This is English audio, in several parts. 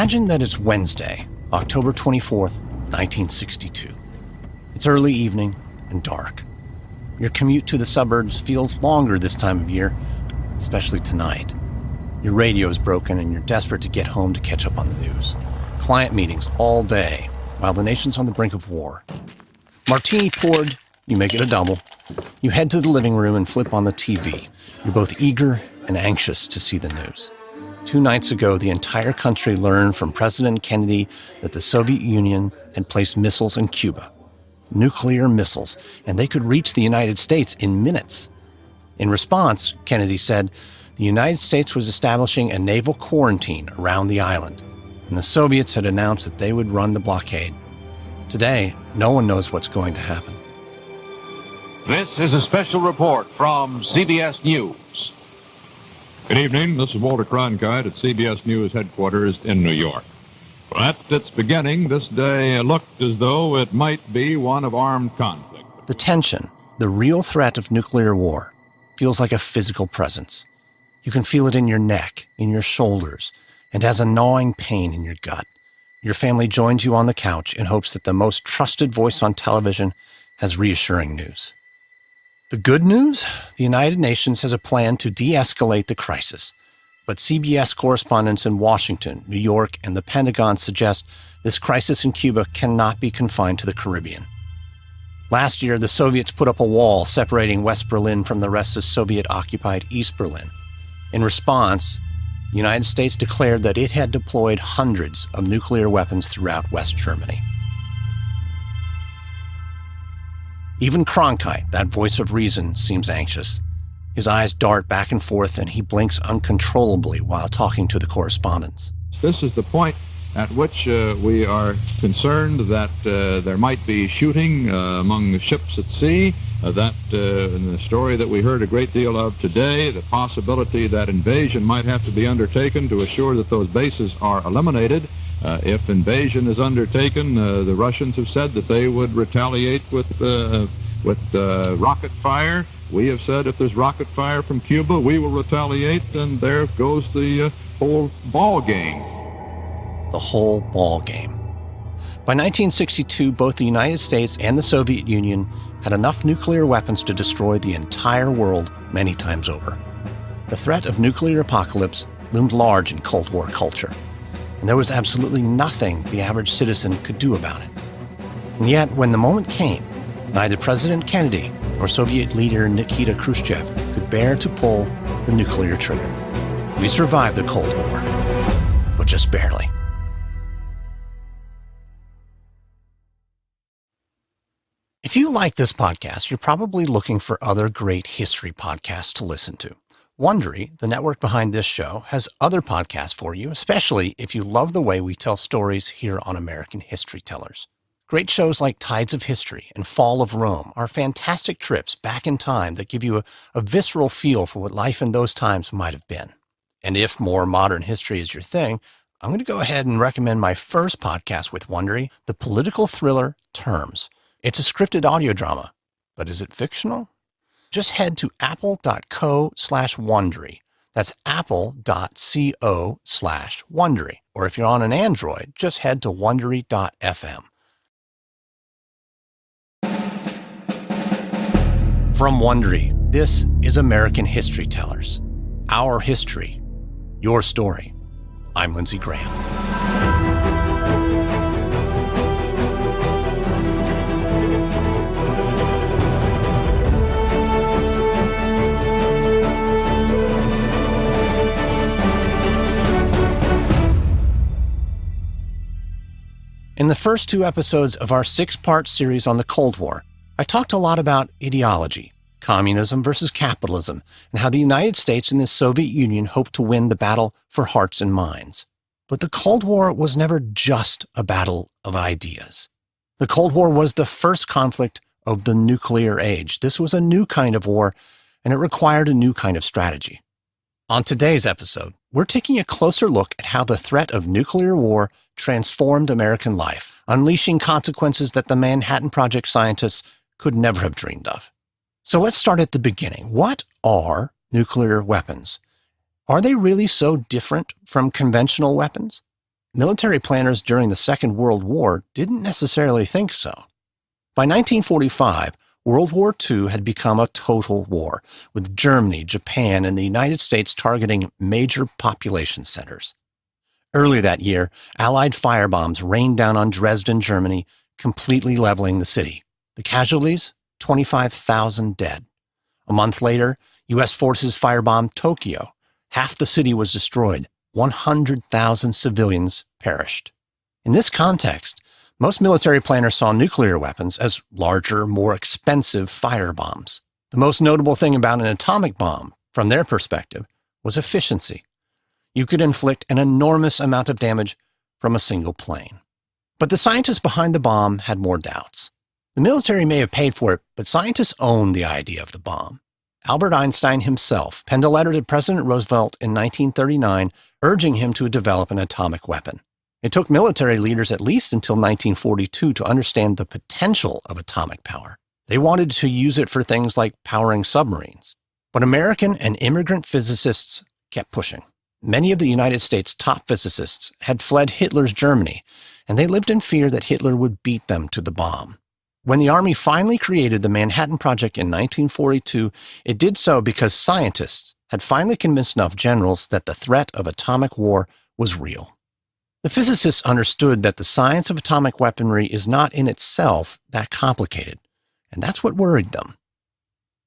Imagine that it's Wednesday, October 24th, 1962. It's early evening and dark. Your commute to the suburbs feels longer this time of year, especially tonight. Your radio is broken and you're desperate to get home to catch up on the news. Client meetings all day while the nation's on the brink of war. Martini poured, you make it a double. You head to the living room and flip on the TV. You're both eager and anxious to see the news. 2 nights ago, the entire country learned from President Kennedy that the Soviet Union had placed missiles in Cuba. Nuclear missiles, and they could reach the United States in minutes. In response, Kennedy said, the United States was establishing a naval quarantine around the island, and the Soviets had announced that they would run the blockade. Today, no one knows what's going to happen. This is a special report from CBS News. Good evening. This is Walter Cronkite at CBS News headquarters in New York. Well, at its beginning, this day looked as though it might be one of armed conflict. The tension, the real threat of nuclear war, feels like a physical presence. You can feel it in your neck, in your shoulders, and has a gnawing pain in your gut. Your family joins you on the couch in hopes that the most trusted voice on television has reassuring news. The good news? The United Nations has a plan to de-escalate the crisis. But CBS correspondents in Washington, New York, and the Pentagon suggest this crisis in Cuba cannot be confined to the Caribbean. Last year, the Soviets put up a wall separating West Berlin from the rest of Soviet-occupied East Berlin. In response, the United States declared that it had deployed hundreds of nuclear weapons throughout West Germany. Even Cronkite, that voice of reason, seems anxious. His eyes dart back and forth, and he blinks uncontrollably while talking to the correspondents. This is the point at which we are concerned that there might be shooting among the ships at sea, that in the story that we heard a great deal of today, the possibility that invasion might have to be undertaken to assure that those bases are eliminated. If invasion is undertaken, the Russians have said that they would retaliate with rocket fire. We have said if there's rocket fire from Cuba, we will retaliate, and there goes the whole ball game. The whole ball game. By 1962, both the United States and the Soviet Union had enough nuclear weapons to destroy the entire world many times over. The threat of nuclear apocalypse loomed large in Cold War culture, and there was absolutely nothing the average citizen could do about it. And yet, when the moment came, neither President Kennedy nor Soviet leader Nikita Khrushchev could bear to pull the nuclear trigger. We survived the Cold War, but just barely. If you like this podcast, you're probably looking for other great history podcasts to listen to. Wondery, the network behind this show, has other podcasts for you, especially if you love the way we tell stories here on American History Tellers. Great shows like Tides of History and Fall of Rome are fantastic trips back in time that give you a visceral feel for what life in those times might have been. And if more modern history is your thing, I'm going to go ahead and recommend my first podcast with Wondery, the political thriller Terms. It's a scripted audio drama, but is it fictional? Just head to apple.co/Wondery. That's apple.co/Wondery. Or if you're on an Android, just head to Wondery.fm. From Wondery, this is American History Tellers. Our history, your story. I'm Lindsey Graham. In the first 2 episodes of our 6-part series on the Cold War, I talked a lot about ideology, communism versus capitalism, and how the United States and the Soviet Union hoped to win the battle for hearts and minds. But the Cold War was never just a battle of ideas. The Cold War was the first conflict of the nuclear age. This was a new kind of war, and it required a new kind of strategy. On today's episode, we're taking a closer look at how the threat of nuclear war transformed American life, unleashing consequences that the Manhattan Project scientists could never have dreamed of. So let's start at the beginning. What are nuclear weapons? Are they really so different from conventional weapons? military planners during the Second World War didn't necessarily think so. By 1945, World War II had become a total war, with Germany, Japan, and the United States targeting major population centers. Early that year, Allied firebombs rained down on Dresden, Germany, completely leveling the city. The casualties? 25,000 dead. A month later, U.S. forces firebombed Tokyo. Half the city was destroyed. 100,000 civilians perished. In this context, most military planners saw nuclear weapons as larger, more expensive firebombs. The most notable thing about an atomic bomb, from their perspective, was efficiency. You could inflict an enormous amount of damage from a single plane. But the scientists behind the bomb had more doubts. The military may have paid for it, but scientists owned the idea of the bomb. Albert Einstein himself penned a letter to President Roosevelt in 1939 urging him to develop an atomic weapon. It took military leaders at least until 1942 to understand the potential of atomic power. They wanted to use it for things like powering submarines. But American and immigrant physicists kept pushing. Many of the United States' top physicists had fled Hitler's Germany, and they lived in fear that Hitler would beat them to the bomb. When the Army finally created the Manhattan Project in 1942, it did so because scientists had finally convinced enough generals that the threat of atomic war was real. The physicists understood that the science of atomic weaponry is not in itself that complicated, and that's what worried them.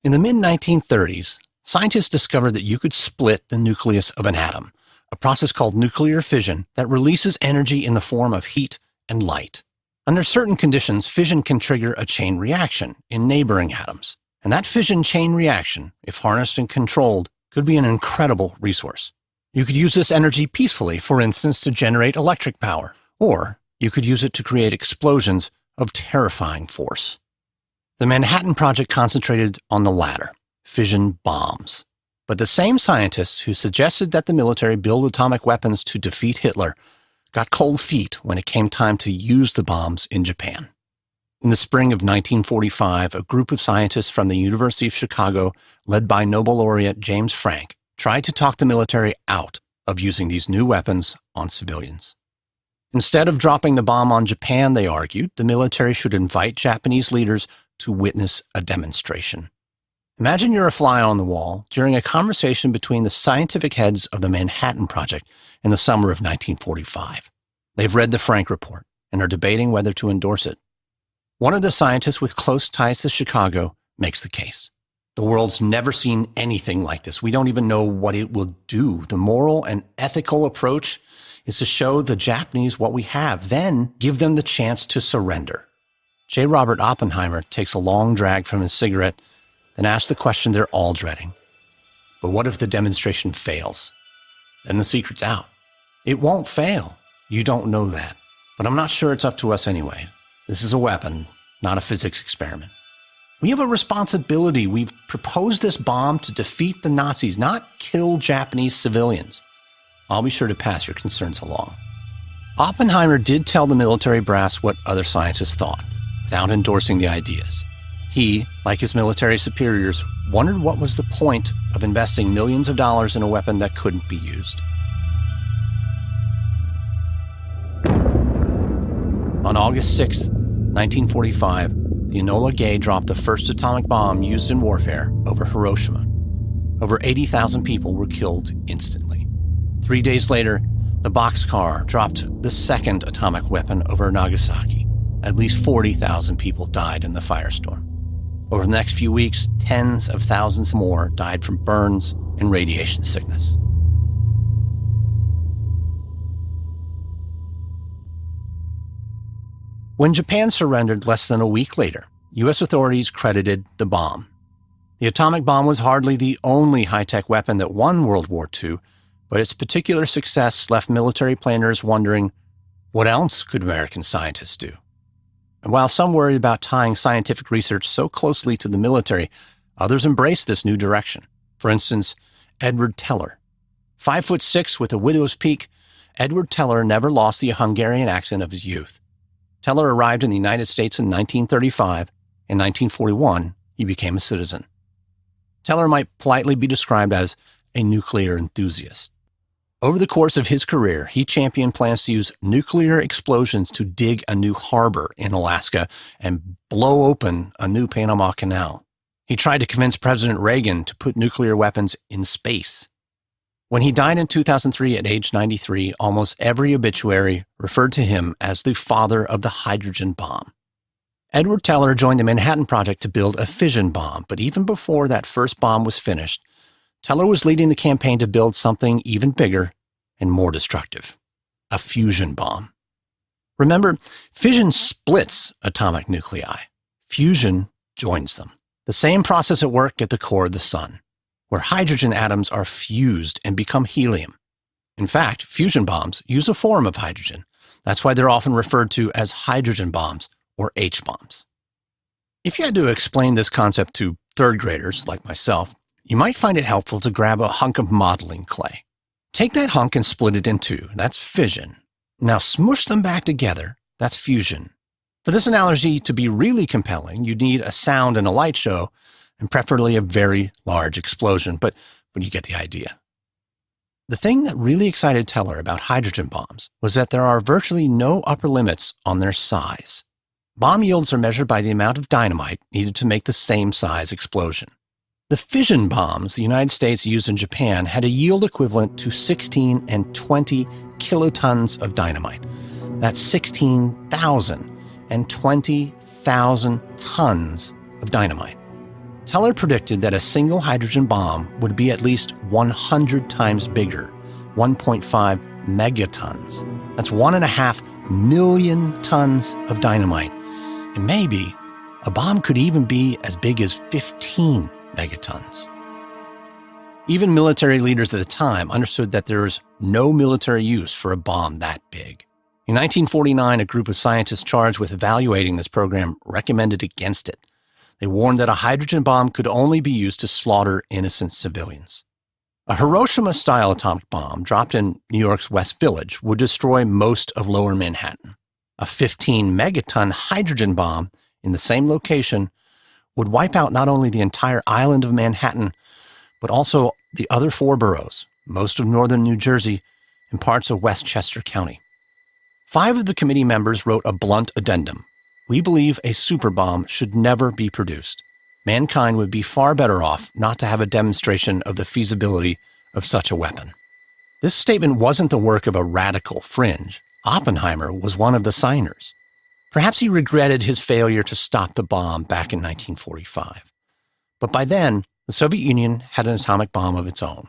In the mid-1930s, scientists discovered that you could split the nucleus of an atom, a process called nuclear fission that releases energy in the form of heat and light. Under certain conditions, fission can trigger a chain reaction in neighboring atoms, and that fission chain reaction, if harnessed and controlled, could be an incredible resource. You could use this energy peacefully, for instance, to generate electric power, or you could use it to create explosions of terrifying force. The Manhattan Project concentrated on the latter, fission bombs. But the same scientists who suggested that the military build atomic weapons to defeat Hitler got cold feet when it came time to use the bombs in Japan. In the spring of 1945, a group of scientists from the University of Chicago, led by Nobel laureate James Franck, tried to talk the military out of using these new weapons on civilians. Instead of dropping the bomb on Japan, they argued, the military should invite Japanese leaders to witness a demonstration. Imagine you're a fly on the wall during a conversation between the scientific heads of the Manhattan Project in the summer of 1945. They've read the Franck report and are debating whether to endorse it. One of the scientists with close ties to Chicago makes the case. The world's never seen anything like this. We don't even know what it will do. The moral and ethical approach is to show the Japanese what we have, then give them the chance to surrender. J. Robert Oppenheimer takes a long drag from his cigarette, then asks the question they're all dreading. But what if the demonstration fails? Then the secret's out. It won't fail. You don't know that. But I'm not sure it's up to us anyway. This is a weapon, not a physics experiment. We have a responsibility. We've proposed this bomb to defeat the Nazis, not kill Japanese civilians. I'll be sure to pass your concerns along. Oppenheimer did tell the military brass what other scientists thought, without endorsing the ideas. He, like his military superiors, wondered what was the point of investing millions of dollars in a weapon that couldn't be used. On August 6, 1945, the Enola Gay dropped the first atomic bomb used in warfare over Hiroshima. Over 80,000 people were killed instantly. 3 days later, the Bockscar dropped the second atomic weapon over Nagasaki. At least 40,000 people died in the firestorm. Over the next few weeks, tens of thousands more died from burns and radiation sickness. When Japan surrendered less than a week later, U.S. authorities credited the bomb. The atomic bomb was hardly the only high-tech weapon that won World War II, but its particular success left military planners wondering, what else could American scientists do? And while some worried about tying scientific research so closely to the military, others embraced this new direction. For instance, Edward Teller. 5'6" with a widow's peak, Edward Teller never lost the Hungarian accent of his youth. Teller arrived in the United States in 1935. In 1941, he became a citizen. Teller might politely be described as a nuclear enthusiast. Over the course of his career, he championed plans to use nuclear explosions to dig a new harbor in Alaska and blow open a new Panama Canal. He tried to convince President Reagan to put nuclear weapons in space. When he died in 2003 at age 93, almost every obituary referred to him as the father of the hydrogen bomb. Edward Teller joined the Manhattan Project to build a fission bomb, but even before that first bomb was finished, Teller was leading the campaign to build something even bigger and more destructive, a fusion bomb. Remember, fission splits atomic nuclei. Fusion joins them. The same process at work at the core of the sun, where hydrogen atoms are fused and become helium. In fact, fusion bombs use a form of hydrogen. That's why they're often referred to as hydrogen bombs or H-bombs. If you had to explain this concept to third graders like myself, you might find it helpful to grab a hunk of modeling clay. Take that hunk and split it in two. That's fission. Now smush them back together. That's fusion. For this analogy to be really compelling, you'd need a sound and a light show, and preferably a very large explosion, but you get the idea. The thing that really excited Teller about hydrogen bombs was that there are virtually no upper limits on their size. Bomb yields are measured by the amount of dynamite needed to make the same size explosion. The fission bombs the United States used in Japan had a yield equivalent to 16 and 20 kilotons of dynamite. That's 16,000 and 20,000 tons of dynamite. Teller predicted that a single hydrogen bomb would be at least 100 times bigger, 1.5 megatons. That's 1.5 million tons of dynamite. And maybe a bomb could even be as big as 15 megatons. Even military leaders at the time understood that there was no military use for a bomb that big. In 1949, a group of scientists charged with evaluating this program recommended against it. They warned that a hydrogen bomb could only be used to slaughter innocent civilians. A Hiroshima-style atomic bomb dropped in New York's West Village would destroy most of Lower Manhattan. A 15-megaton hydrogen bomb in the same location would wipe out not only the entire island of Manhattan, but also the other 4 boroughs, most of northern New Jersey, and parts of Westchester County. 5 of the committee members wrote a blunt addendum. We believe a super bomb should never be produced. Mankind would be far better off not to have a demonstration of the feasibility of such a weapon. This statement wasn't the work of a radical fringe. Oppenheimer was one of the signers. Perhaps he regretted his failure to stop the bomb back in 1945. But by then, the Soviet Union had an atomic bomb of its own.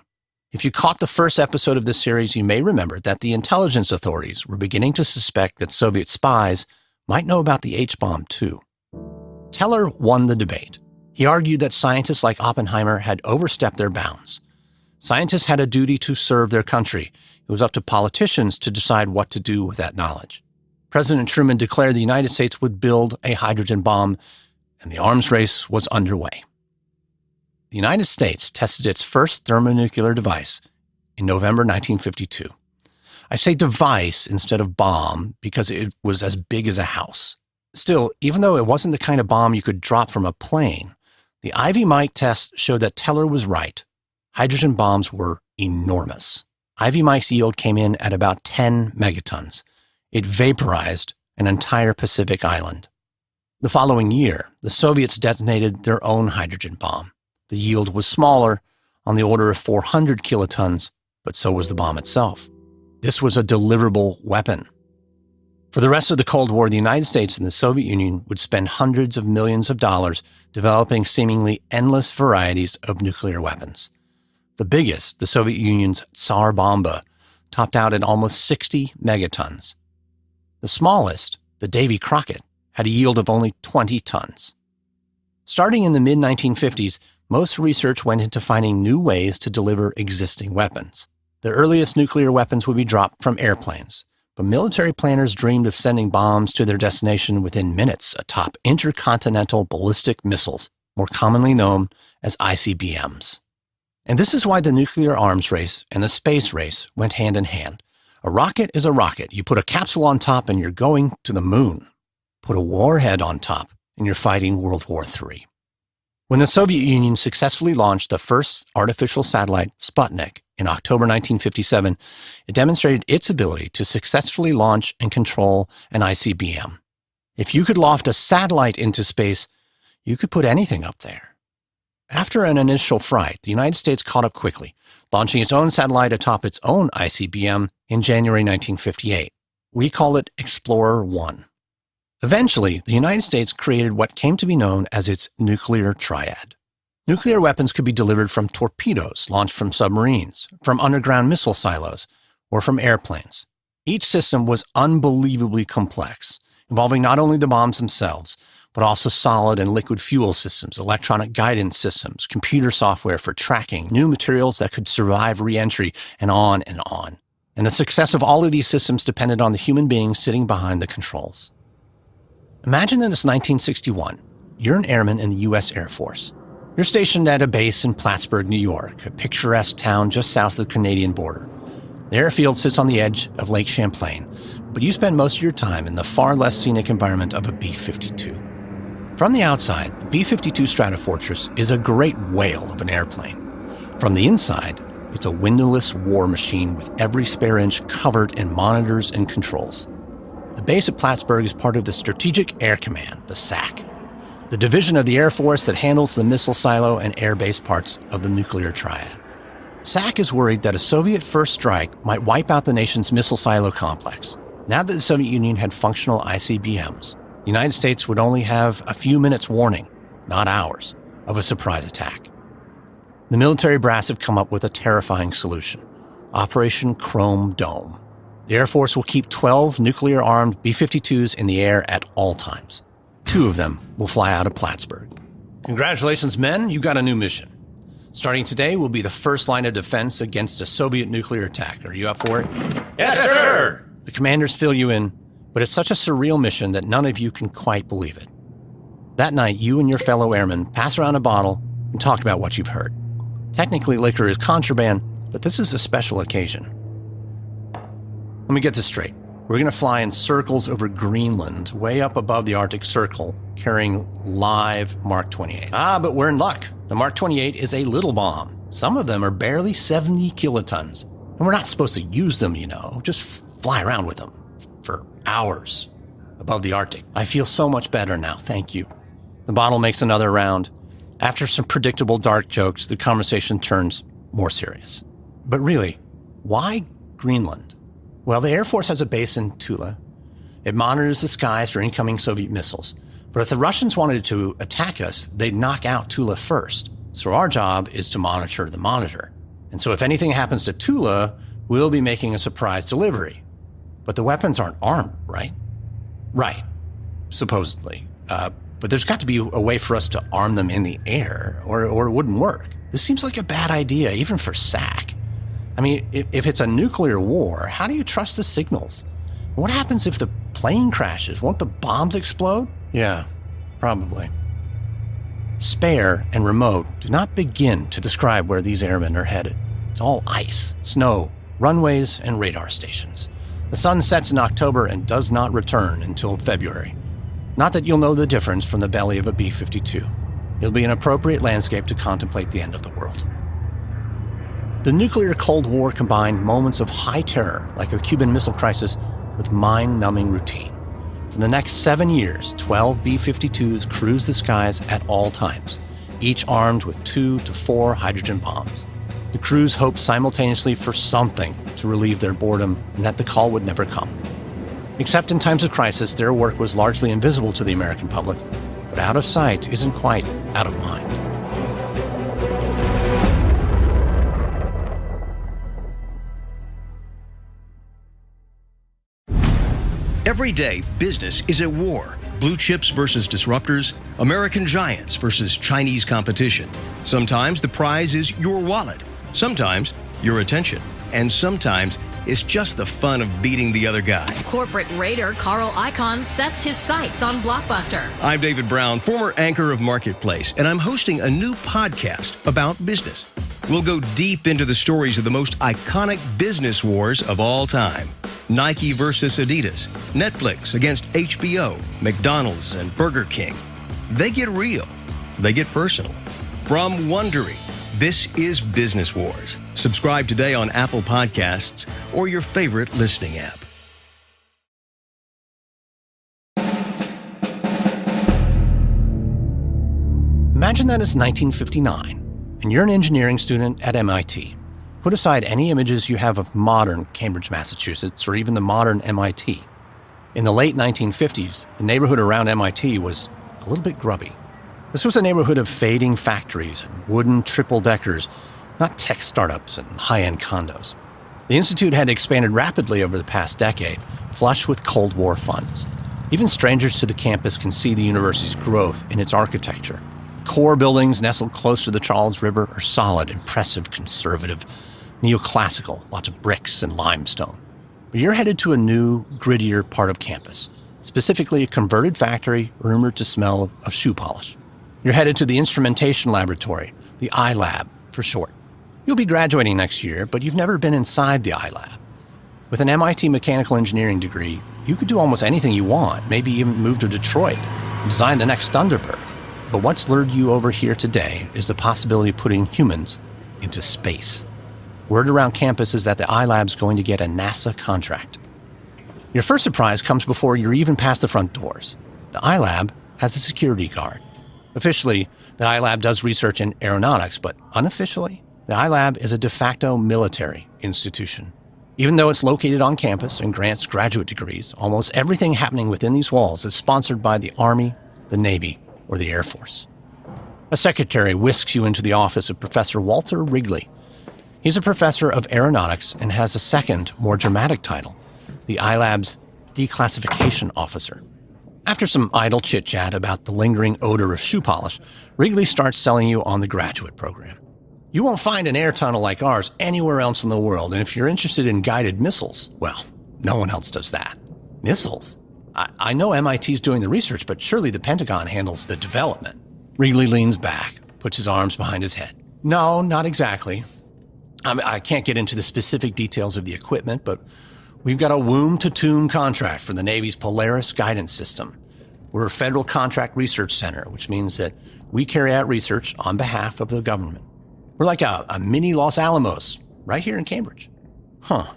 If you caught the first episode of this series, you may remember that the intelligence authorities were beginning to suspect that Soviet spies might know about the H-bomb too. Teller won the debate. He argued that scientists like Oppenheimer had overstepped their bounds. Scientists had a duty to serve their country. It was up to politicians to decide what to do with that knowledge. President Truman declared the United States would build a hydrogen bomb, and the arms race was underway. The United States tested its first thermonuclear device in November 1952. I say device instead of bomb because it was as big as a house. Still, even though it wasn't the kind of bomb you could drop from a plane, the Ivy Mike test showed that Teller was right. Hydrogen bombs were enormous. Ivy Mike's yield came in at about 10 megatons. It vaporized an entire Pacific island. The following year, the Soviets detonated their own hydrogen bomb. The yield was smaller, on the order of 400 kilotons, but so was the bomb itself. This was a deliverable weapon. For the rest of the Cold War, the United States and the Soviet Union would spend hundreds of millions of dollars developing seemingly endless varieties of nuclear weapons. The biggest, the Soviet Union's Tsar Bomba, topped out at almost 60 megatons. The smallest, the Davy Crockett, had a yield of only 20 tons. Starting in the mid-1950s, most research went into finding new ways to deliver existing weapons. The earliest nuclear weapons would be dropped from airplanes, but military planners dreamed of sending bombs to their destination within minutes atop intercontinental ballistic missiles, more commonly known as ICBMs. And this is why the nuclear arms race and the space race went hand in hand. A rocket is a rocket. You put a capsule on top and you're going to the moon. Put a warhead on top and you're fighting World War III. When the Soviet Union successfully launched the first artificial satellite, Sputnik, in October 1957, it demonstrated its ability to successfully launch and control an ICBM. If you could loft a satellite into space, you could put anything up there. After an initial fright, the United States caught up quickly, launching its own satellite atop its own ICBM in January 1958. We call it Explorer 1. Eventually, the United States created what came to be known as its nuclear triad. Nuclear weapons could be delivered from torpedoes launched from submarines, from underground missile silos, or from airplanes. Each system was unbelievably complex, involving not only the bombs themselves, but also solid and liquid fuel systems, electronic guidance systems, computer software for tracking, new materials that could survive re-entry, and on and on. And the success of all of these systems depended on the human beings sitting behind the controls. Imagine that it's 1961. You're an airman in the U.S. Air Force. You're stationed at a base in Plattsburgh, New York, a picturesque town just south of the Canadian border. The airfield sits on the edge of Lake Champlain, but you spend most of your time in the far less scenic environment of a B-52. From the outside, the B-52 Stratofortress is a great whale of an airplane. From the inside, it's a windowless war machine with every spare inch covered in monitors and controls. The base at Plattsburgh is part of the Strategic Air Command, the SAC, the division of the Air Force that handles the missile silo and air-base parts of the nuclear triad. SAC is worried that a Soviet first strike might wipe out the nation's missile silo complex. Now that the Soviet Union had functional ICBMs, the United States would only have a few minutes warning, not hours, of a surprise attack. The military brass have come up with a terrifying solution: Operation Chrome Dome. The Air Force will keep 12 nuclear-armed B-52s in the air at all times. 2 of them will fly out of Plattsburgh. Congratulations, men, you got a new mission. Starting today will be the first line of defense against a Soviet nuclear attack. Are you up for it? Yes, sir! The commanders fill you in, but it's such a surreal mission that none of you can quite believe it. That night, you and your fellow airmen pass around a bottle and talk about what you've heard. Technically, liquor is contraband, but this is a special occasion. Let me get this straight. We're going to fly in circles over Greenland, way up above the Arctic Circle, carrying live Mark 28. But we're in luck. The Mark 28 is a little bomb. Some of them are barely 70 kilotons. And we're not supposed to use them, just fly around with them for hours above the Arctic. I feel so much better now, thank you. The bottle makes another round. After some predictable dark jokes, the conversation turns more serious. But really, why Greenland? Well, the Air Force has a base in Tula. It monitors the skies for incoming Soviet missiles. But if the Russians wanted to attack us, they'd knock out Tula first. So our job is to monitor the monitor. And so if anything happens to Tula, we'll be making a surprise delivery. But the weapons aren't armed, right? Right, supposedly. But there's got to be a way for us to arm them in the air, or it wouldn't work. This seems like a bad idea, even for SAC. I mean, if it's a nuclear war, how do you trust the signals? What happens if the plane crashes? Won't the bombs explode? Yeah, probably. Spare and remote do not begin to describe where these airmen are headed. It's all ice, snow, runways, and radar stations. The sun sets in October and does not return until February. Not that you'll know the difference from the belly of a B-52. It'll be an appropriate landscape to contemplate the end of the world. The nuclear Cold War combined moments of high terror, like the Cuban Missile Crisis, with mind-numbing routine. For the next 7 years, 12 B-52s cruise the skies at all times, each armed with 2 to 4 hydrogen bombs. The crews hoped simultaneously for something to relieve their boredom and that the call would never come. Except in times of crisis, their work was largely invisible to the American public, but out of sight isn't quite out of mind. Every day, business is at war. Blue chips versus disruptors, American giants versus Chinese competition. Sometimes the prize is your wallet, sometimes your attention, and sometimes it's just the fun of beating the other guy. Corporate raider Carl Icahn sets his sights on Blockbuster. I'm David Brown, former anchor of Marketplace, and I'm hosting a new podcast about business. We'll go deep into the stories of the most iconic business wars of all time. Nike versus Adidas, Netflix against HBO, McDonald's and Burger King. They get real. They get personal. From Wondery, this is Business Wars. Subscribe today on Apple Podcasts or your favorite listening app. Imagine that it's 1959, and you're an engineering student at MIT. Put aside any images you have of modern Cambridge, Massachusetts, or even the modern MIT. In the late 1950s, the neighborhood around MIT was a little bit grubby. This was a neighborhood of fading factories and wooden triple-deckers, not tech startups and high-end condos. The Institute had expanded rapidly over the past decade, flush with Cold War funds. Even strangers to the campus can see the university's growth in its architecture. Core buildings nestled close to the Charles River are solid, impressive, conservative, neoclassical, lots of bricks and limestone. But you're headed to a new, grittier part of campus, specifically a converted factory rumored to smell of shoe polish. You're headed to the instrumentation laboratory, the iLab for short. You'll be graduating next year, but you've never been inside the iLab. With an MIT mechanical engineering degree, you could do almost anything you want, maybe even move to Detroit and design the next Thunderbird. But what's lured you over here today is the possibility of putting humans into space. Word around campus is that the iLab's going to get a NASA contract. Your first surprise comes before you're even past the front doors. The iLab has a security guard. Officially, the iLab does research in aeronautics, but unofficially, the iLab is a de facto military institution. Even though it's located on campus and grants graduate degrees, almost everything happening within these walls is sponsored by the Army, the Navy, or the Air Force. A secretary whisks you into the office of Professor Walter Wrigley. He's a professor of aeronautics and has a second, more dramatic title, the iLab's declassification officer. After some idle chit-chat about the lingering odor of shoe polish, Wrigley starts selling you on the graduate program. You won't find an air tunnel like ours anywhere else in the world, and if you're interested in guided missiles, well, no one else does that. Missiles? I know MIT's doing the research, but surely the Pentagon handles the development. Wrigley leans back, puts his arms behind his head. No, not exactly. I can't get into the specific details of the equipment, but we've got a womb-to-tomb contract for the Navy's Polaris guidance system. We're a federal contract research center, which means that we carry out research on behalf of the government. We're like a mini Los Alamos, right here in Cambridge. Huh.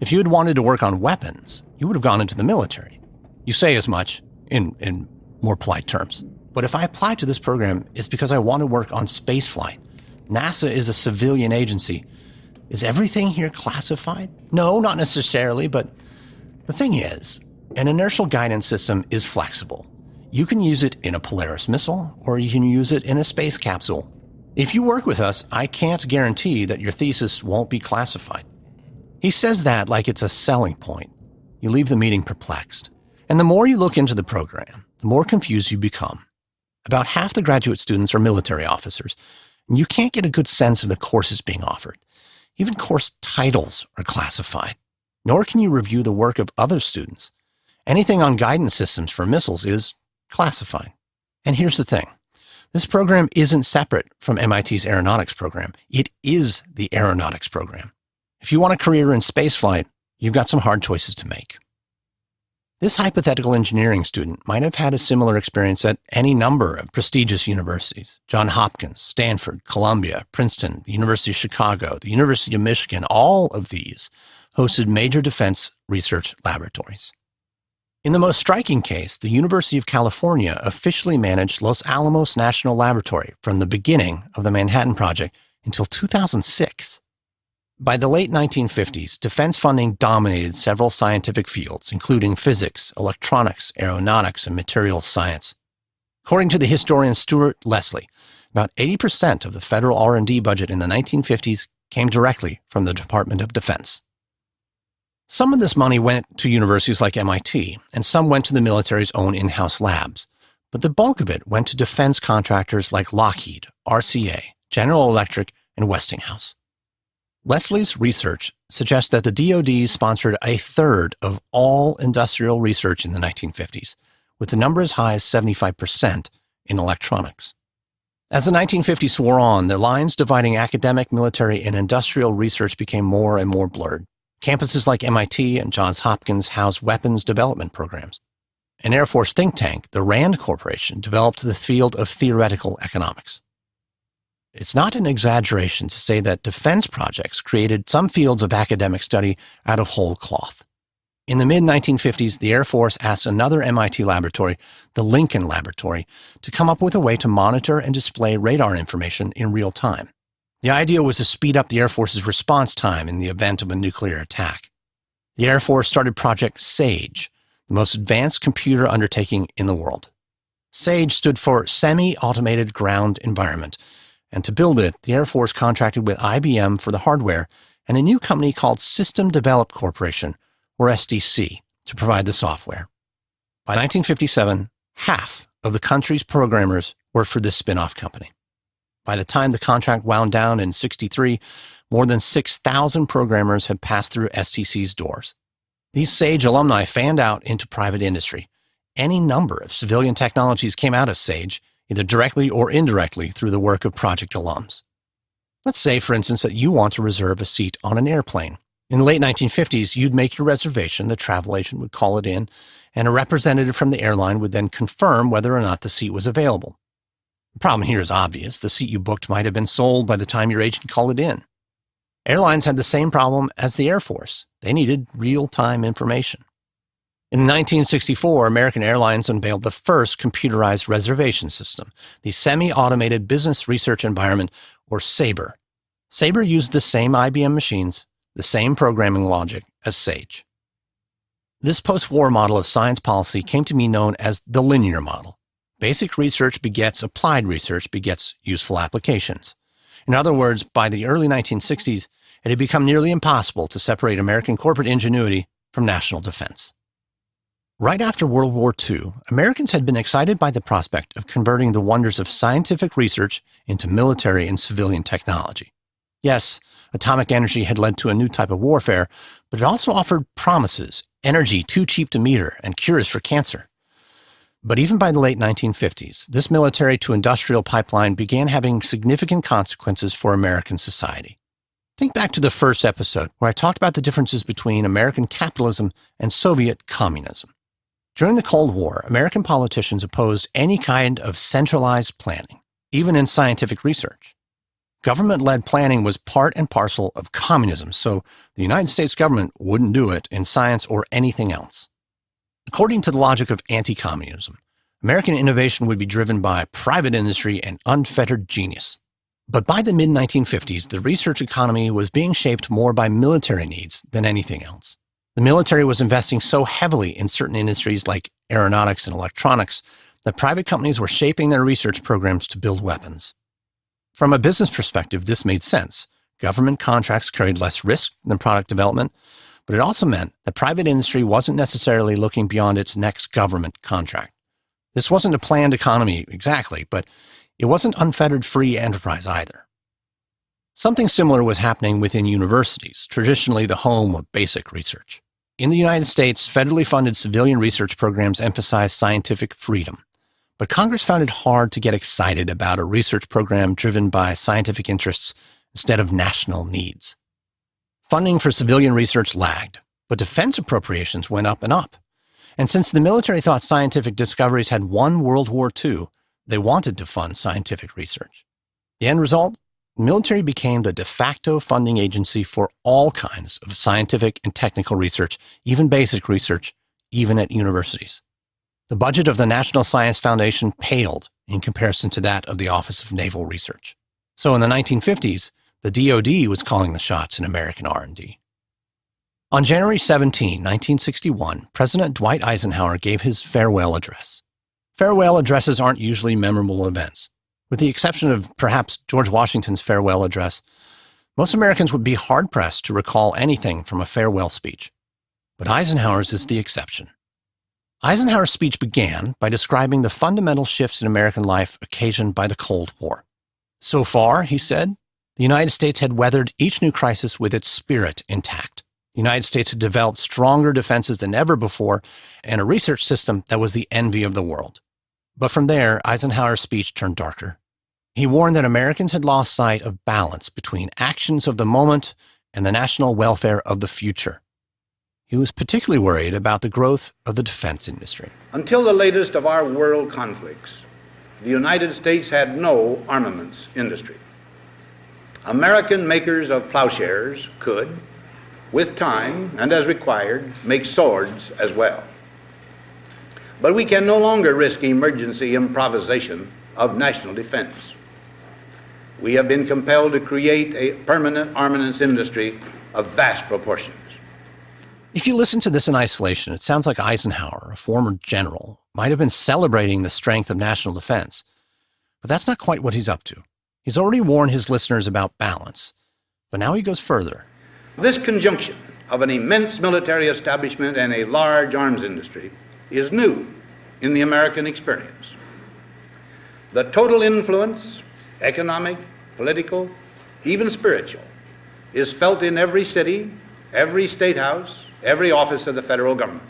If you had wanted to work on weapons, you would have gone into the military. You say as much, in more polite terms. But if I apply to this program, it's because I want to work on spaceflight. NASA is a civilian agency. Is everything here classified? No, not necessarily, but the thing is, an inertial guidance system is flexible. You can use it in a Polaris missile, or you can use it in a space capsule. If you work with us, I can't guarantee that your thesis won't be classified. He says that like it's a selling point. You leave the meeting perplexed. And the more you look into the program, the more confused you become. About half the graduate students are military officers, and you can't get a good sense of the courses being offered. Even course titles are classified. Nor can you review the work of other students. Anything on guidance systems for missiles is classified. And here's the thing. This program isn't separate from MIT's aeronautics program. It is the aeronautics program. If you want a career in spaceflight, you've got some hard choices to make. This hypothetical engineering student might have had a similar experience at any number of prestigious universities. Johns Hopkins, Stanford, Columbia, Princeton, the University of Chicago, the University of Michigan, all of these hosted major defense research laboratories. In the most striking case, the University of California officially managed Los Alamos National Laboratory from the beginning of the Manhattan Project until 2006. By the late 1950s, defense funding dominated several scientific fields, including physics, electronics, aeronautics, and materials science. According to the historian Stuart Leslie, about 80% of the federal R&D budget in the 1950s came directly from the Department of Defense. Some of this money went to universities like MIT, and some went to the military's own in-house labs, but the bulk of it went to defense contractors like Lockheed, RCA, General Electric, and Westinghouse. Leslie's research suggests that the DoD sponsored a third of all industrial research in the 1950s, with the number as high as 75% in electronics. As the 1950s wore on, the lines dividing academic, military, and industrial research became more and more blurred. Campuses like MIT and Johns Hopkins housed weapons development programs. An Air Force think tank, the RAND Corporation, developed the field of theoretical economics. It's not an exaggeration to say that defense projects created some fields of academic study out of whole cloth. In the mid-1950s, the Air Force asked another MIT laboratory, the Lincoln Laboratory, to come up with a way to monitor and display radar information in real time. The idea was to speed up the Air Force's response time in the event of a nuclear attack. The Air Force started Project SAGE, the most advanced computer undertaking in the world. SAGE stood for Semi-Automated Ground Environment, and to build it, the Air Force contracted with IBM for the hardware and a new company called System Developed Corporation, or SDC, to provide the software. By 1957, half of the country's programmers worked for this spin-off company. By the time the contract wound down in 1963, more than 6,000 programmers had passed through SDC's doors. These SAGE alumni fanned out into private industry. Any number of civilian technologies came out of SAGE, either directly or indirectly through the work of project alums. Let's say, for instance, that you want to reserve a seat on an airplane. In the late 1950s, you'd make your reservation, the travel agent would call it in, and a representative from the airline would then confirm whether or not the seat was available. The problem here is obvious. The seat you booked might have been sold by the time your agent called it in. Airlines had the same problem as the Air Force. They needed real-time information. In 1964, American Airlines unveiled the first computerized reservation system, the Semi-Automated Business Research Environment, or SABRE. SABRE used the same IBM machines, the same programming logic as SAGE. This post-war model of science policy came to be known as the linear model. Basic research begets applied research begets useful applications. In other words, by the early 1960s, it had become nearly impossible to separate American corporate ingenuity from national defense. Right after World War II, Americans had been excited by the prospect of converting the wonders of scientific research into military and civilian technology. Yes, atomic energy had led to a new type of warfare, but it also offered promises, energy too cheap to meter, and cures for cancer. But even by the late 1950s, this military-to-industrial pipeline began having significant consequences for American society. Think back to the first episode where I talked about the differences between American capitalism and Soviet communism. During the Cold War, American politicians opposed any kind of centralized planning, even in scientific research. Government-led planning was part and parcel of communism, so the United States government wouldn't do it in science or anything else. According to the logic of anti-communism, American innovation would be driven by private industry and unfettered genius. But by the mid-1950s, the research economy was being shaped more by military needs than anything else. The military was investing so heavily in certain industries like aeronautics and electronics that private companies were shaping their research programs to build weapons. From a business perspective, this made sense. Government contracts carried less risk than product development, but it also meant that private industry wasn't necessarily looking beyond its next government contract. This wasn't a planned economy exactly, but it wasn't unfettered free enterprise either. Something similar was happening within universities, traditionally the home of basic research. In the United States, federally funded civilian research programs emphasized scientific freedom. But Congress found it hard to get excited about a research program driven by scientific interests instead of national needs. Funding for civilian research lagged, but defense appropriations went up and up. And since the military thought scientific discoveries had won World War II, they wanted to fund scientific research. The end result? The military became the de facto funding agency for all kinds of scientific and technical research, even basic research, even at universities. The budget of the National Science Foundation paled in comparison to that of the Office of Naval Research. So in the 1950s, the DoD was calling the shots in American R&D. On January 17, 1961, President Dwight Eisenhower gave his farewell address. Farewell addresses aren't usually memorable events. With the exception of perhaps George Washington's farewell address, most Americans would be hard-pressed to recall anything from a farewell speech. But Eisenhower's is the exception. Eisenhower's speech began by describing the fundamental shifts in American life occasioned by the Cold War. So far, he said, the United States had weathered each new crisis with its spirit intact. The United States had developed stronger defenses than ever before and a research system that was the envy of the world. But from there, Eisenhower's speech turned darker. He warned that Americans had lost sight of balance between actions of the moment and the national welfare of the future. He was particularly worried about the growth of the defense industry. Until the latest of our world conflicts, the United States had no armaments industry. American makers of plowshares could, with time and as required, make swords as well. But we can no longer risk emergency improvisation of national defense. We have been compelled to create a permanent armaments industry of vast proportions. If you listen to this in isolation, it sounds like Eisenhower, a former general, might have been celebrating the strength of national defense. But that's not quite what he's up to. He's already warned his listeners about balance. But now he goes further. This conjunction of an immense military establishment and a large arms industry is new in the American experience. The total influence, economic, political, even spiritual, is felt in every city, every state house, every office of the federal government.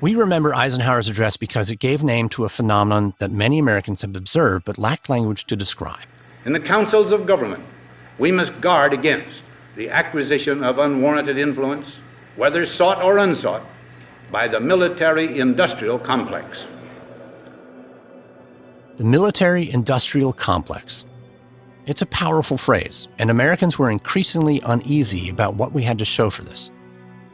We remember Eisenhower's address because it gave name to a phenomenon that many Americans have observed but lacked language to describe. In the councils of government, we must guard against the acquisition of unwarranted influence, whether sought or unsought, by the military-industrial complex. The military-industrial complex. It's a powerful phrase, and Americans were increasingly uneasy about what we had to show for this.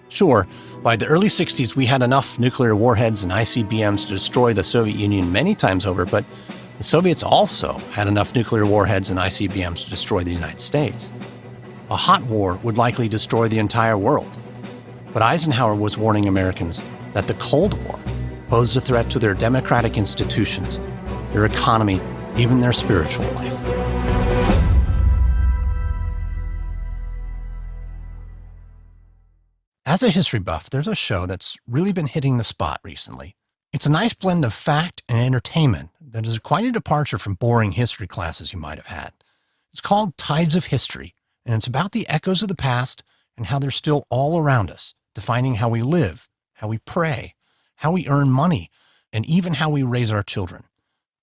Sure, by the early 60s, we had enough nuclear warheads and ICBMs to destroy the Soviet Union many times over, but the Soviets also had enough nuclear warheads and ICBMs to destroy the United States. A hot war would likely destroy the entire world. But Eisenhower was warning Americans that the Cold War posed a threat to their democratic institutions, their economy, even their spiritual life. As a history buff, there's a show that's really been hitting the spot recently. It's a nice blend of fact and entertainment that is quite a departure from boring history classes you might have had. It's called Tides of History, and it's about the echoes of the past and how they're still all around us, defining how we live, how we pray, how we earn money, and even how we raise our children.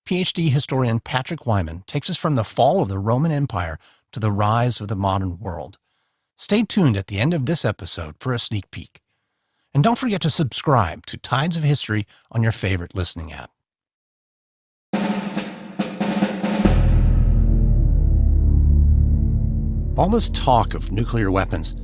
PhD historian Patrick Wyman takes us from the fall of the Roman Empire to the rise of the modern world. Stay tuned at the end of this episode for a sneak peek. And don't forget to subscribe to Tides of History on your favorite listening app. All this talk of nuclear weapons,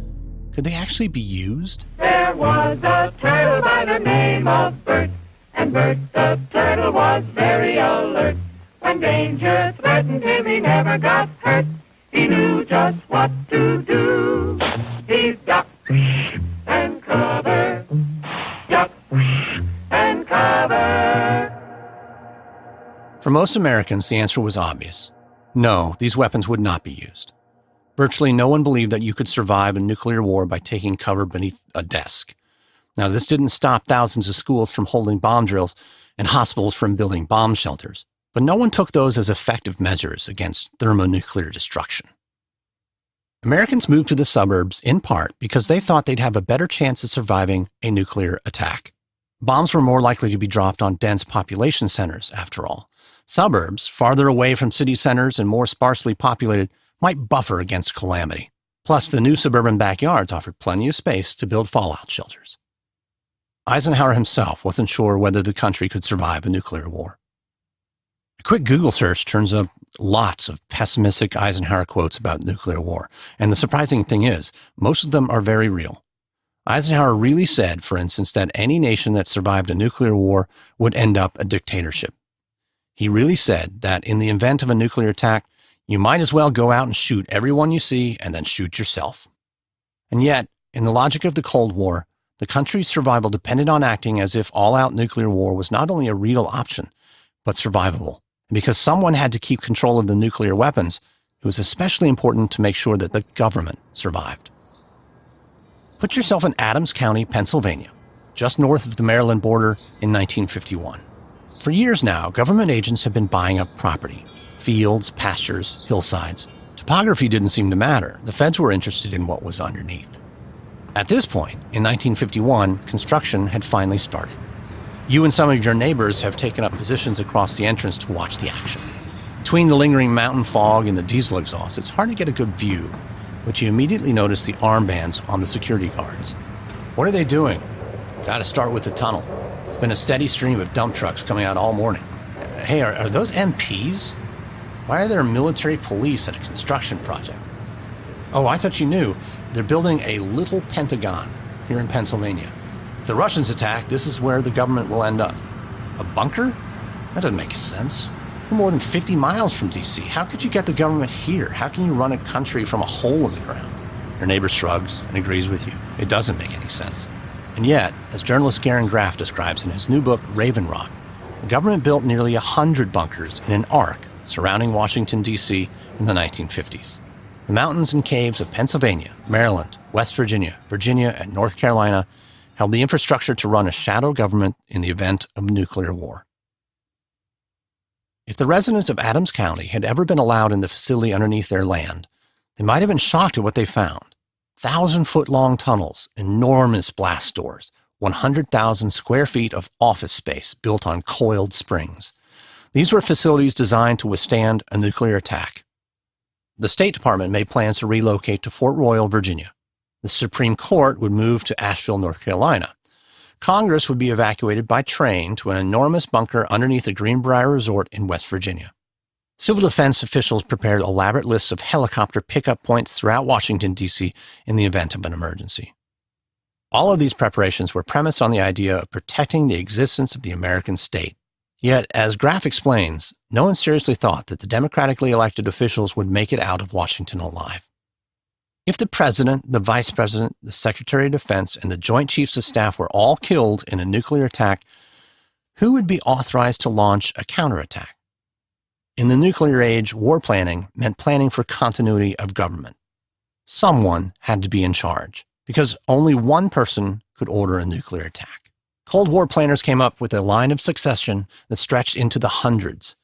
could they actually be used? There was a turtle by the name of Bert, and Bert the turtle was very alert. When danger threatened him, he never got hurt. He knew just what to do. He'd duck and cover, duck and cover. For most Americans, the answer was obvious. No, these weapons would not be used. Virtually no one believed that you could survive a nuclear war by taking cover beneath a desk. Now, this didn't stop thousands of schools from holding bomb drills and hospitals from building bomb shelters, but no one took those as effective measures against thermonuclear destruction. Americans moved to the suburbs in part because they thought they'd have a better chance of surviving a nuclear attack. Bombs were more likely to be dropped on dense population centers, after all. Suburbs, farther away from city centers and more sparsely populated, might buffer against calamity. Plus, the new suburban backyards offered plenty of space to build fallout shelters. Eisenhower himself wasn't sure whether the country could survive a nuclear war. A quick Google search turns up lots of pessimistic Eisenhower quotes about nuclear war, and the surprising thing is, most of them are very real. Eisenhower really said, for instance, that any nation that survived a nuclear war would end up a dictatorship. He really said that in the event of a nuclear attack, you might as well go out and shoot everyone you see and then shoot yourself. And yet, in the logic of the Cold War, the country's survival depended on acting as if all-out nuclear war was not only a real option, but survivable. And because someone had to keep control of the nuclear weapons, it was especially important to make sure that the government survived. Put yourself in Adams County, Pennsylvania, just north of the Maryland border in 1951. For years now, government agents have been buying up property. Fields, pastures, hillsides. Topography didn't seem to matter. The feds were interested in what was underneath. At this point, in 1951, construction had finally started. You and some of your neighbors have taken up positions across the entrance to watch the action. Between the lingering mountain fog and the diesel exhaust, it's hard to get a good view, but you immediately notice the armbands on the security guards. What are they doing? Got to start with the tunnel. It's been a steady stream of dump trucks coming out all morning. Hey, are those MPs? Why are there military police at a construction project? Oh, I thought you knew. They're building a little Pentagon here in Pennsylvania. If the Russians attack, this is where the government will end up. A bunker? That doesn't make sense. We're more than 50 miles from D.C. How could you get the government here? How can you run a country from a hole in the ground? Your neighbor shrugs and agrees with you. It doesn't make any sense. And yet, as journalist Garen Graff describes in his new book, Raven Rock, the government built nearly 100 bunkers in an arc surrounding Washington, D.C. in the 1950s. The mountains and caves of Pennsylvania, Maryland, West Virginia, and North Carolina held the infrastructure to run a shadow government in the event of nuclear war. If the residents of Adams County had ever been allowed in the facility underneath their land, they might have been shocked at what they found. 1,000-foot-long tunnels, enormous blast doors, 100,000 square feet of office space built on coiled springs. These were facilities designed to withstand a nuclear attack. The State Department made plans to relocate to Fort Royal, Virginia. The Supreme Court would move to Asheville, North Carolina. Congress would be evacuated by train to an enormous bunker underneath the Greenbrier Resort in West Virginia. Civil defense officials prepared elaborate lists of helicopter pickup points throughout Washington, D.C. in the event of an emergency. All of these preparations were premised on the idea of protecting the existence of the American state. Yet, as Graff explains, no one seriously thought that the democratically elected officials would make it out of Washington alive. If the president, the vice president, the secretary of defense, and the joint chiefs of staff were all killed in a nuclear attack, who would be authorized to launch a counterattack? In the nuclear age, war planning meant planning for continuity of government. Someone had to be in charge, because only one person could order a nuclear attack. Cold War planners came up with a line of succession that stretched into the hundreds.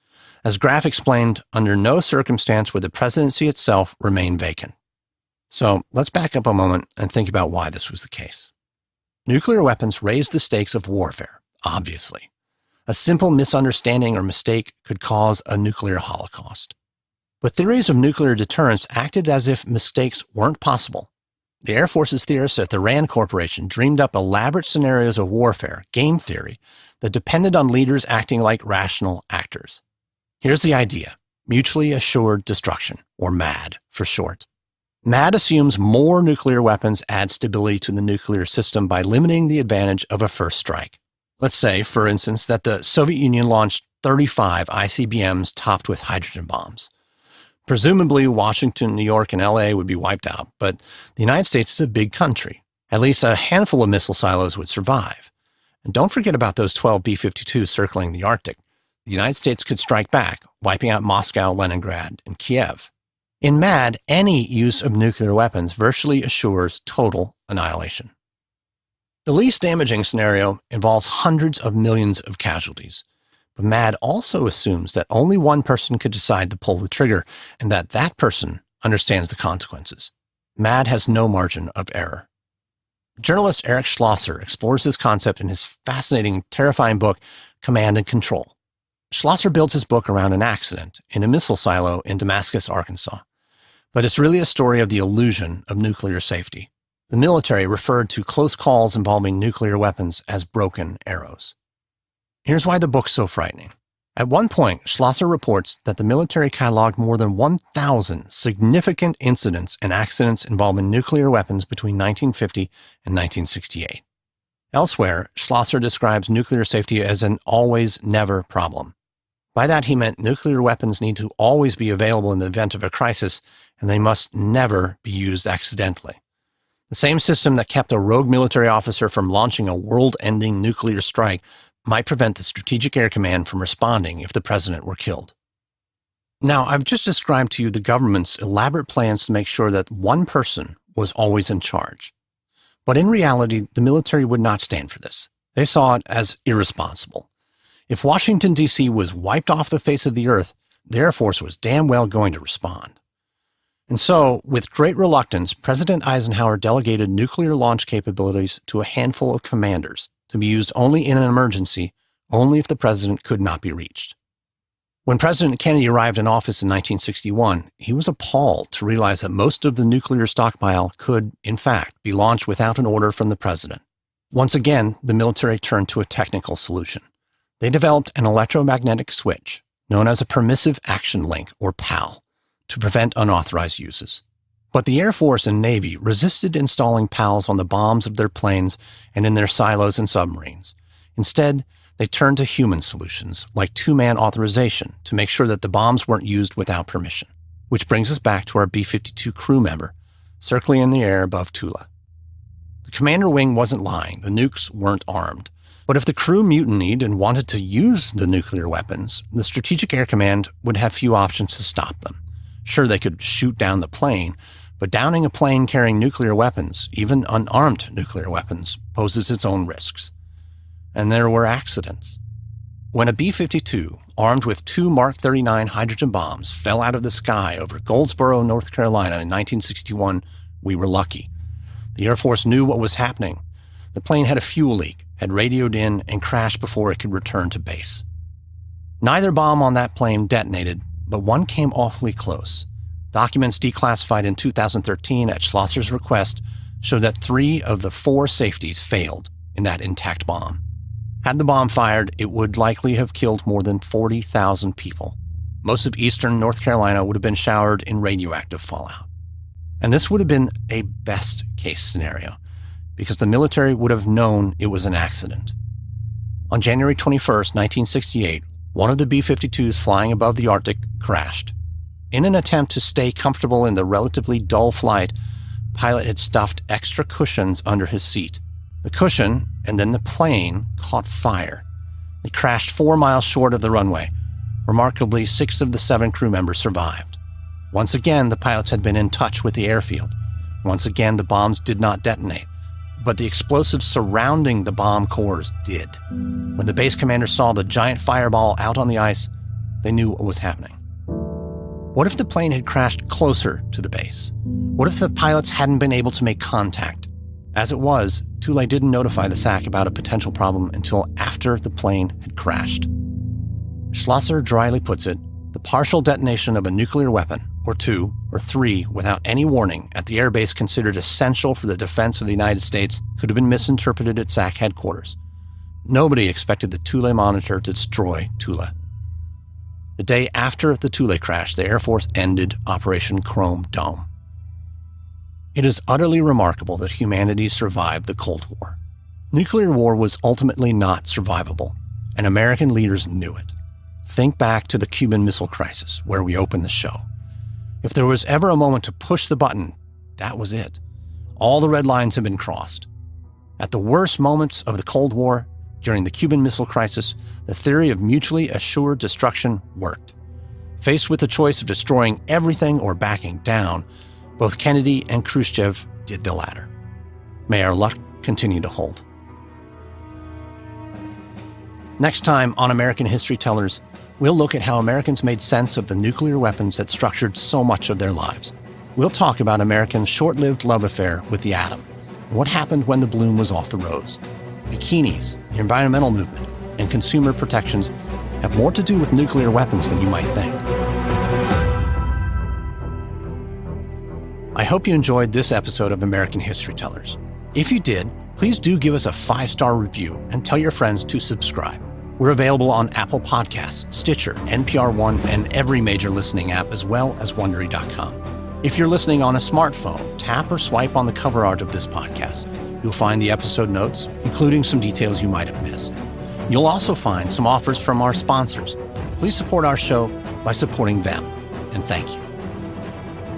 As Graff explained, under no circumstance would the presidency itself remain vacant. So let's back up a moment and think about why this was the case. Nuclear weapons raised the stakes of warfare, obviously. A simple misunderstanding or mistake could cause a nuclear holocaust. But theories of nuclear deterrence acted as if mistakes weren't possible. The Air Force's theorists at the RAND Corporation dreamed up elaborate scenarios of warfare, game theory, that depended on leaders acting like rational actors. Here's the idea: mutually assured destruction, or MAD for short. MAD assumes more nuclear weapons add stability to the nuclear system by limiting the advantage of a first strike. Let's say, for instance, that the Soviet Union launched 35 ICBMs topped with hydrogen bombs. Presumably, Washington, New York, and LA would be wiped out, but the United States is a big country. At least a handful of missile silos would survive. And don't forget about those 12 B-52s circling the Arctic. The United States could strike back, wiping out Moscow, Leningrad, and Kiev. In MAD, any use of nuclear weapons virtually assures total annihilation. The least damaging scenario involves hundreds of millions of casualties. But MAD also assumes that only one person could decide to pull the trigger, and that that person understands the consequences. MAD has no margin of error. Journalist Eric Schlosser explores this concept in his fascinating, terrifying book, Command and Control. Schlosser builds his book around an accident in a missile silo in Damascus, Arkansas. But it's really a story of the illusion of nuclear safety. The military referred to close calls involving nuclear weapons as broken arrows. Here's why the book's so frightening. At one point, Schlosser reports that the military cataloged more than 1,000 significant incidents and accidents involving nuclear weapons between 1950 and 1968. Elsewhere, Schlosser describes nuclear safety as an always-never problem. By that, he meant nuclear weapons need to always be available in the event of a crisis, and they must never be used accidentally. The same system that kept a rogue military officer from launching a world-ending nuclear strike might prevent the Strategic Air Command from responding if the president were killed. Now, I've just described to you the government's elaborate plans to make sure that one person was always in charge. But in reality, the military would not stand for this. They saw it as irresponsible. If Washington, D.C. was wiped off the face of the earth, the Air Force was damn well going to respond. And so, with great reluctance, President Eisenhower delegated nuclear launch capabilities to a handful of commanders, to be used only in an emergency, only if the president could not be reached. When President Kennedy arrived in office in 1961, he was appalled to realize that most of the nuclear stockpile could, in fact, be launched without an order from the president. Once again, the military turned to a technical solution. They developed an electromagnetic switch, known as a Permissive Action Link, or PAL, to prevent unauthorized uses. But the Air Force and Navy resisted installing PALs on the bombs of their planes and in their silos and submarines. Instead, they turned to human solutions, like two-man authorization, to make sure that the bombs weren't used without permission. Which brings us back to our B-52 crew member, circling in the air above Tula. The commander wing wasn't lying. The nukes weren't armed. But if the crew mutinied and wanted to use the nuclear weapons, the Strategic Air Command would have few options to stop them. Sure, they could shoot down the plane, but downing a plane carrying nuclear weapons, even unarmed nuclear weapons, poses its own risks. And there were accidents. When a B-52, armed with 2 Mark 39 hydrogen bombs, fell out of the sky over Goldsboro, North Carolina in 1961, we were lucky. The Air Force knew what was happening. The plane had a fuel leak, had radioed in, and crashed before it could return to base. Neither bomb on that plane detonated, but one came awfully close. Documents declassified in 2013 at Schlosser's request showed that 3 of the 4 safeties failed in that intact bomb. Had the bomb fired, it would likely have killed more than 40,000 people. Most of eastern North Carolina would have been showered in radioactive fallout. And this would have been a best-case scenario, because the military would have known it was an accident. On January 21st, 1968, one of the B-52s flying above the Arctic crashed. In an attempt to stay comfortable in the relatively dull flight, the pilot had stuffed extra cushions under his seat. The cushion, and then the plane, caught fire. It crashed 4 miles short of the runway. Remarkably, 6 of the 7 crew members survived. Once again, the pilots had been in touch with the airfield. Once again, the bombs did not detonate. But the explosives surrounding the bomb cores did. When the base commander saw the giant fireball out on the ice, they knew what was happening. What if the plane had crashed closer to the base? What if the pilots hadn't been able to make contact? As it was, Thule didn't notify the SAC about a potential problem until after the plane had crashed. Schlosser dryly puts it, the partial detonation of a nuclear weapon, or 2 or 3, without any warning at the airbase considered essential for the defense of the United States could have been misinterpreted at SAC headquarters. Nobody expected the Thule monitor to destroy Tula. The day after the Thule crash, the Air Force ended Operation Chrome Dome. It is utterly remarkable that humanity survived the Cold War. Nuclear war was ultimately not survivable, and American leaders knew it. Think back to the Cuban Missile Crisis, where we opened the show. If there was ever a moment to push the button, that was it. All the red lines had been crossed. At the worst moments of the Cold War, during the Cuban Missile Crisis, the theory of mutually assured destruction worked. Faced with the choice of destroying everything or backing down, both Kennedy and Khrushchev did the latter. May our luck continue to hold. Next time on American History Tellers, we'll look at how Americans made sense of the nuclear weapons that structured so much of their lives. We'll talk about Americans' short-lived love affair with the atom, and what happened when the bloom was off the rose. Bikinis, the environmental movement, and consumer protections have more to do with nuclear weapons than you might think. I hope you enjoyed this episode of American History Tellers. If you did, please do give us a 5-star review and tell your friends to subscribe. We're available on Apple Podcasts, Stitcher, NPR One, and every major listening app, as well as Wondery.com. If you're listening on a smartphone, tap or swipe on the cover art of this podcast. You'll find the episode notes, including some details you might have missed. You'll also find some offers from our sponsors. Please support our show by supporting them, and thank you.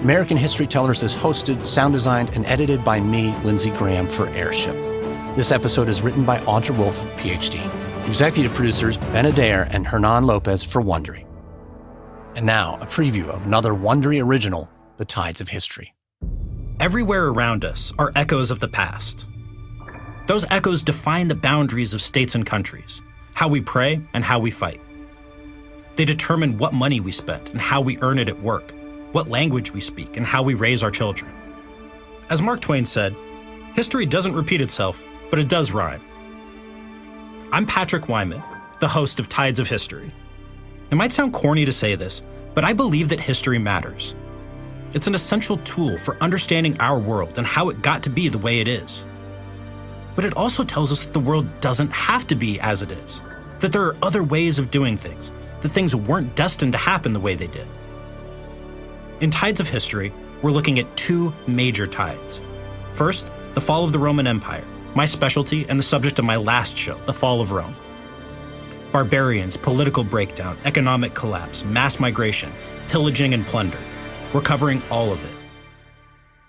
American History Tellers is hosted, sound designed, and edited by me, Lindsey Graham, for Airship. This episode is written by Audra Wolf, Ph.D. Executive producers Ben Adair and Hernan Lopez for Wondery. And now, a preview of another Wondery original, The Tides of History. Everywhere around us are echoes of the past. Those echoes define the boundaries of states and countries, how we pray and how we fight. They determine what money we spend and how we earn it at work, what language we speak, and how we raise our children. As Mark Twain said, history doesn't repeat itself, but it does rhyme. I'm Patrick Wyman, the host of Tides of History. It might sound corny to say this, but I believe that history matters. It's an essential tool for understanding our world and how it got to be the way it is. But it also tells us that the world doesn't have to be as it is, that there are other ways of doing things, that things weren't destined to happen the way they did. In Tides of History, we're looking at two major tides. First, the fall of the Roman Empire, my specialty and the subject of my last show, The Fall of Rome. Barbarians, political breakdown, economic collapse, mass migration, pillaging and plunder. We're covering all of it.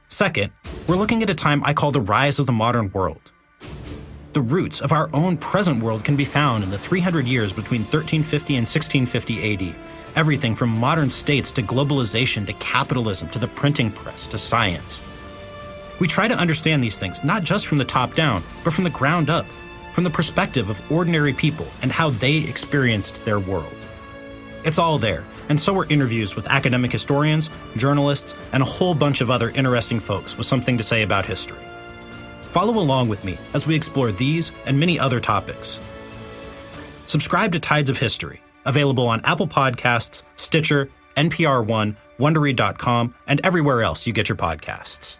Second, we're looking at a time I call the rise of the modern world. The roots of our own present world can be found in the 300 years between 1350 and 1650 AD. Everything from modern states to globalization to capitalism to the printing press to science. We try to understand these things not just from the top down, but from the ground up, from the perspective of ordinary people and how they experienced their world. It's all there, and so are interviews with academic historians, journalists, and a whole bunch of other interesting folks with something to say about history. Follow along with me as we explore these and many other topics. Subscribe to Tides of History, available on Apple Podcasts, Stitcher, NPR One, Wondery.com, and everywhere else you get your podcasts.